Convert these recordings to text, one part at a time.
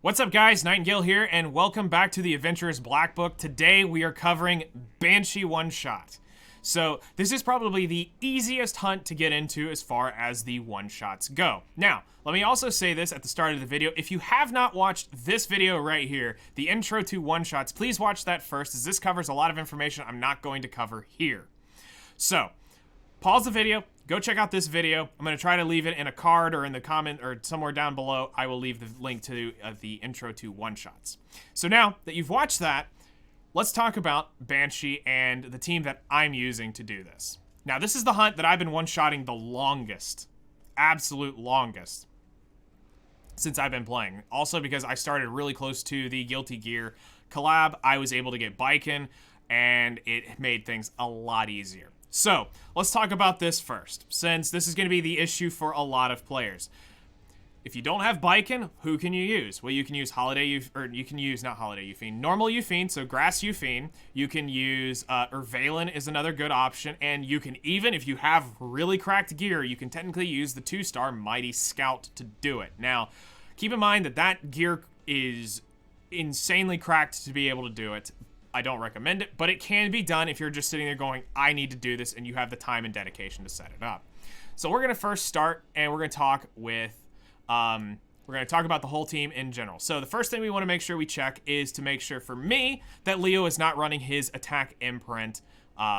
What's up guys, Nightingale here, and welcome back to the Adventurer's Black Book. Today we are covering Banshee one-shot. So this is probably the easiest hunt to get into as far as the one-shots go. Now, let me also say this at the start of the video. If you have not watched this video right here, the intro to one-shots, please watch that first, as this covers a lot of information I'm not going to cover here. So, pause the video, go check out this video. I'm going to try to leave it in a card or in the comment or somewhere down below. I will leave the link to the intro to one-shots. So now that you've watched that, let's talk about Banshee and the team that I'm using to do this. Now, this is the hunt that I've been one-shotting the longest, absolute longest, since I've been playing. Also because I started really close to the Guilty Gear collab, I was able to get Biken, and it made things a lot easier. So, let's talk about this first, since this is going to be the issue for a lot of players. If you don't have Biken, who can you use? Well, you can use normal Euphine, so Grass Euphine. You can use, Valen is another good option, and you can even, if you have really cracked gear, you can technically use the 2-star Mighty Scout to do it. Now, keep in mind that that gear is insanely cracked to be able to do it. I don't recommend it, but it can be done if you're just sitting there going, I need to do this, and you have the time and dedication to set it up. So we're going to first start, and we're going to talk with, we're going to talk about the whole team in general. So the first thing we want to make sure we check is to make sure, for me, that Leo is not running his attack imprint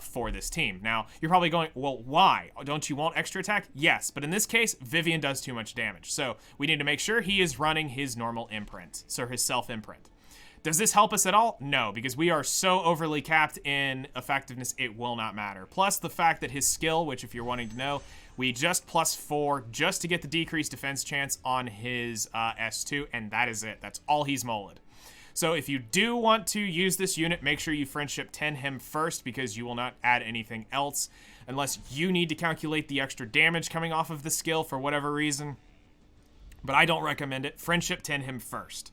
for this team. Now, you're probably going, well, why? Don't you want extra attack? Yes, but in this case, Vivian does too much damage. So we need to make sure he is running his normal imprint, so his self-imprint. Does this help us at all? No, because we are so overly capped in effectiveness, it will not matter. Plus the fact that his skill, which if you're wanting to know, we just +4 just to get the decreased defense chance on his S2, and that is it. That's all he's molded. So if you do want to use this unit, make sure you friendship 10 him first, because you will not add anything else unless you need to calculate the extra damage coming off of the skill for whatever reason. But I don't recommend it. Friendship 10 him first.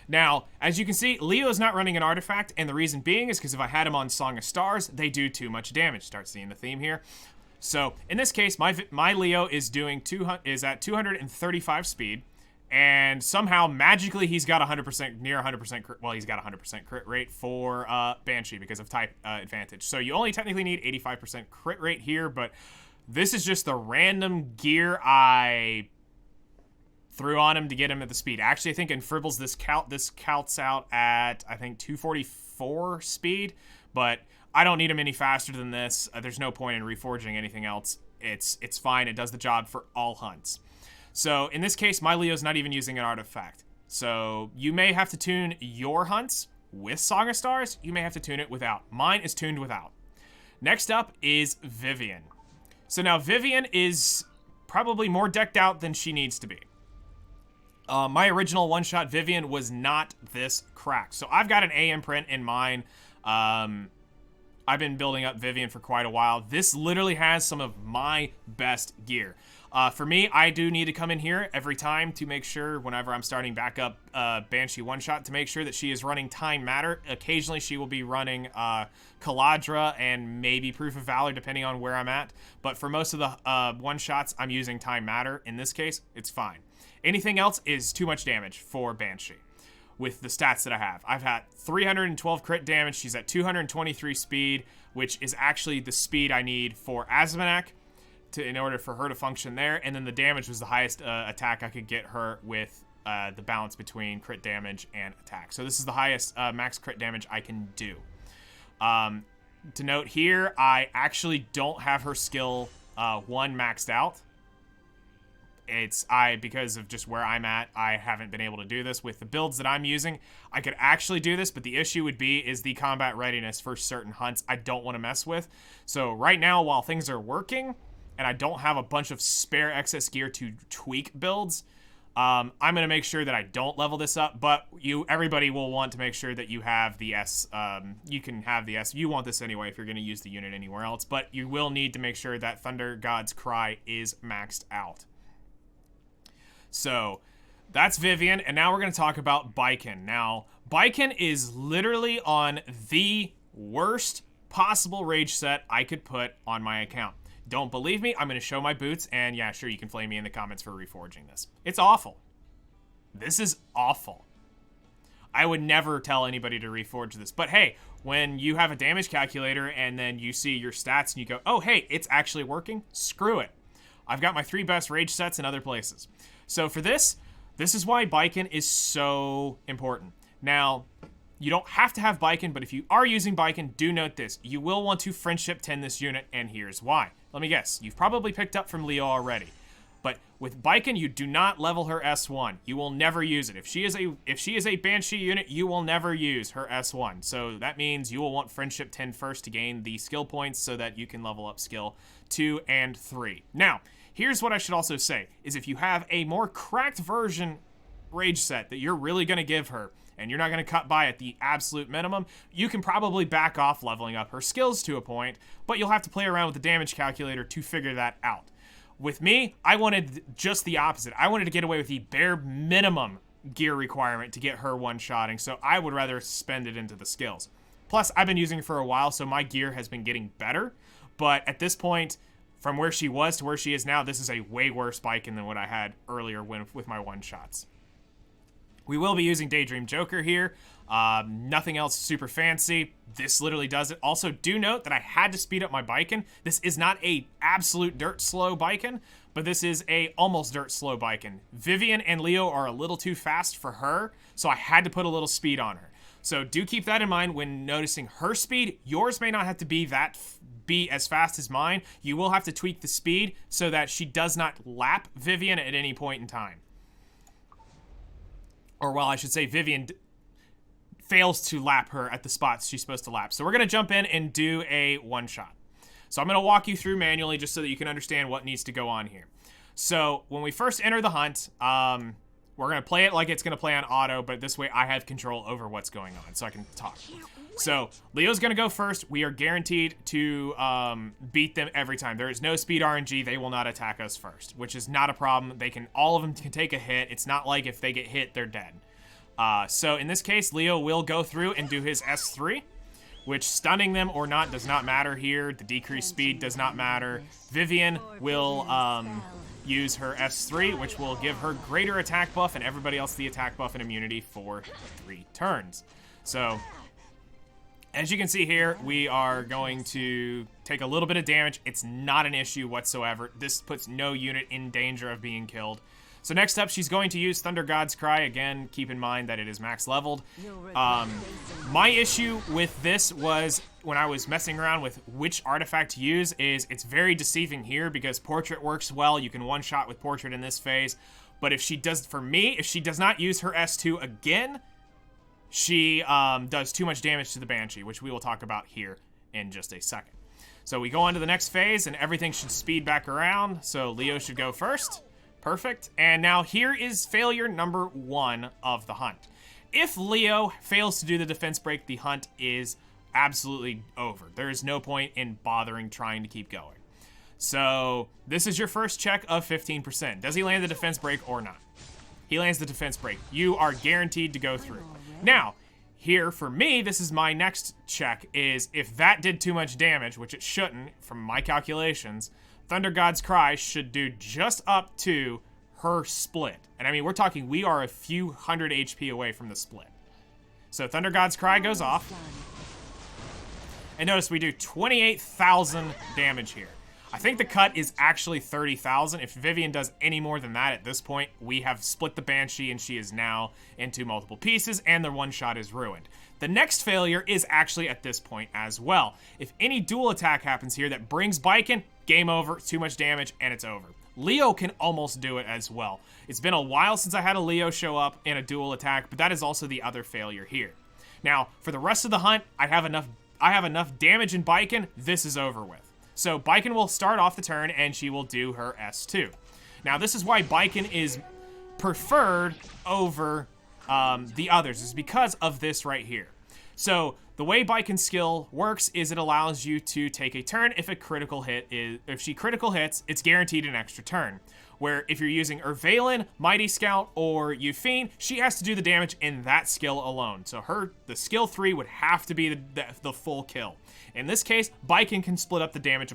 Now, as you can see, Leo's not running an artifact, and the reason being is because if I had him on Song of Stars, they do too much damage. Start seeing the theme here. So, in this case, my Leo is at 235 speed, and somehow, magically, he's got 100%, near 100% crit, well, he's got 100% crit rate for Banshee because of type advantage. So, you only technically need 85% crit rate here, but this is just the random gear I threw on him to get him at the speed. Actually, I think in Fribbles, this counts out at, I think, 244 speed, but I don't need him any faster than this. There's no point in reforging anything else. It's fine. It does the job for all hunts. So in this case, my Leo's not even using an artifact. So you may have to tune your hunts with Song of Stars. You may have to tune it without. Mine is tuned without. Next up is Vivian. So now Vivian is probably more decked out than she needs to be. My original one-shot Vivian was not this cracked. So I've got an A imprint in mine. I've been building up Vivian for quite a while. This literally has some of my best gear. For me, I do need to come in here every time to make sure, whenever I'm starting back up Banshee one-shot, to make sure that she is running Time Matter. Occasionally, she will be running Caladra and maybe Proof of Valor, depending on where I'm at. But for most of the one-shots, I'm using Time Matter. In this case, it's fine. Anything else is too much damage for Banshee with the stats that I have. I've had 312 crit damage. She's at 223 speed, which is actually the speed I need for Azmonak in order for her to function there. And then the damage was the highest attack I could get her with the balance between crit damage and attack. So this is the highest max crit damage I can do. To note here, I actually don't have her skill 1 maxed out. Because of just where I'm at, I haven't been able to do this. With the builds that I'm using, I could actually do this, but the issue would be is the combat readiness for certain hunts I don't want to mess with. So right now, while things are working, and I don't have a bunch of spare excess gear to tweak builds, I'm going to make sure that I don't level this up, but everybody will want to make sure that you have the S. You can have the S. You want this anyway if you're going to use the unit anywhere else, but you will need to make sure that Thunder God's Cry is maxed out. So that's Vivian, and now we're going to talk about Biken. Now, Biken is literally on the worst possible rage set I could put on my account. Don't believe me? I'm going to show my boots, and yeah, sure, you can flame me in the comments for reforging this. It's awful. This is awful. I would never tell anybody to reforge this. But hey, when you have a damage calculator and then you see your stats and you go, oh, hey, it's actually working, screw it. I've got my 3 best rage sets in other places. So for this is why Baiken is so important. Now, you don't have to have Baiken, but if you are using Baiken, do note this. You will want to Friendship 10 this unit, and here's why. Let me guess. You've probably picked up from Leo already. But with Baiken, you do not level her S1. You will never use it. If she is a Banshee unit, you will never use her S1. So that means you will want Friendship 10 first to gain the skill points so that you can level up skill 2 and 3. Now, here's what I should also say, is if you have a more cracked version rage set that you're really going to give her, and you're not going to cut by at the absolute minimum, you can probably back off leveling up her skills to a point, but you'll have to play around with the damage calculator to figure that out. With me, I wanted just the opposite. I wanted to get away with the bare minimum gear requirement to get her one-shotting, so I would rather spend it into the skills. Plus, I've been using it for a while, so my gear has been getting better, but at this point, from where she was to where she is now, this is a way worse Baiken than what I had earlier with my one-shots. We will be using Daydream Joker here. Nothing else super fancy. This literally does it. Also, do note that I had to speed up my Baiken. This is not a absolute dirt slow Baiken, but this is a almost dirt slow Baiken. Vivian and Leo are a little too fast for her, so I had to put a little speed on her. So do keep that in mind when noticing her speed. Yours may not have to be as fast as mine. You will have to tweak the speed so that she does not lap Vivian at any point in time. Or, well, I should say Vivian fails to lap her at the spots she's supposed to lap. So we're going to jump in and do a one-shot. So I'm going to walk you through manually just so that you can understand what needs to go on here. So when we first enter the hunt, we're going to play it like it's going to play on auto, but this way I have control over what's going on, so I can talk. So Leo's going to go first. We are guaranteed to beat them every time. There is no speed RNG. They will not attack us first, which is not a problem. All of them can take a hit. It's not like if they get hit, they're dead. So in this case, Leo will go through and do his S3, which stunning them or not does not matter here. The decreased speed does not matter. Vivian will use her S3, which will give her greater attack buff and everybody else the attack buff and immunity for 3 turns. So as you can see here, we are going to take a little bit of damage. It's not an issue whatsoever. This puts no unit in danger of being killed. So next up, she's going to use Thunder God's Cry. Again, keep in mind that it is max leveled. My issue with this was when I was messing around with which artifact to use is it's very deceiving here because Portrait works well. You can one-shot with Portrait in this phase. But if she does, for me, if she does not use her S2 again, she does too much damage to the Banshee, which we will talk about here in just a second. So we go on to the next phase, and everything should speed back around. So Leo should go first. Perfect. And now here is failure number 1 of the hunt. If Leo fails to do the defense break, the hunt is absolutely over. There is no point in bothering trying to keep going. So this is your first check of 15%. Does he land the defense break or not? He lands the defense break. You are guaranteed to go through. Now, here for me, this is my next check, is if that did too much damage, which it shouldn't from my calculations, Thunder God's Cry should do just up to her split. And I mean, we're talking, we are a few hundred HP away from the split. So Thunder God's Cry goes off. And notice we do 28,000 damage here. I think the cut is actually 30,000. If Vivian does any more than that at this point, we have split the Banshee and she is now into multiple pieces and the one shot is ruined. The next failure is actually at this point as well. If any dual attack happens here that brings Baiken, game over, too much damage, and it's over. Leo can almost do it as well. It's been a while since I had a Leo show up in a dual attack, but that is also the other failure here. Now, for the rest of the hunt, I have enough damage in Baiken, this is over with. So Baiken will start off the turn and she will do her S2. Now this is why Baiken is preferred over the others, is because of this right here. So the way Baiken's skill works is it allows you to take a turn if she critical hits, it's guaranteed an extra turn. Where if you're using Valen, Mighty Scout, or Euphine, she has to do the damage in that skill alone. So the skill 3 would have to be the full kill. In this case, Baiken can split up the damage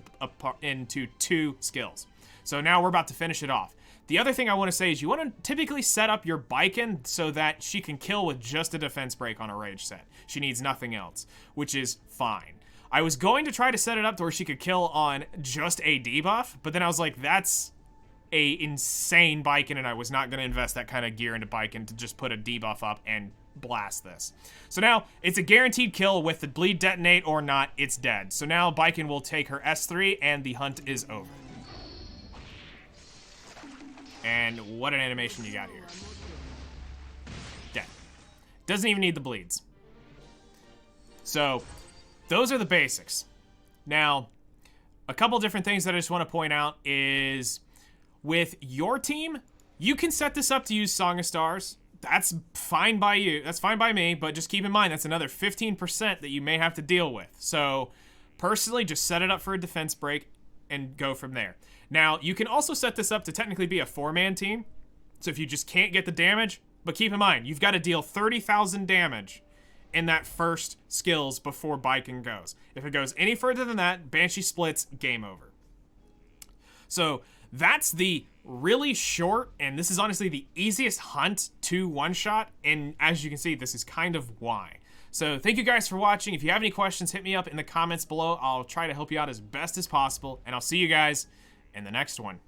into 2 skills. So now we're about to finish it off. The other thing I want to say is you want to typically set up your Biken so that she can kill with just a defense break on a rage set. She needs nothing else, which is fine. I was going to try to set it up to where she could kill on just a debuff, but then I was like, that's a insane Biken, and I was not going to invest that kind of gear into Biken to just put a debuff up and blast this. So now it's a guaranteed kill with the bleed detonate or not, it's dead. So now Biken will take her S3 and the hunt is over. And what an animation you got here. Dead. Doesn't even need the bleeds. So those are the basics. Now, a couple different things that I just want to point out is with your team, you can set this up to use Song of Stars. That's fine by you. That's fine by me, but just keep in mind that's another 15% that you may have to deal with. So personally, just set it up for a defense break and go from there. Now, you can also set this up to technically be a 4-man team. So if you just can't get the damage, but keep in mind, you've got to deal 30,000 damage in that first skills before Biken goes. If it goes any further than that, Banshee splits, game over. So that's the really short, and this is honestly the easiest hunt to one-shot, and as you can see, this is kind of why. So thank you guys for watching. If you have any questions, hit me up in the comments below. I'll try to help you out as best as possible, and I'll see you guys in the next one.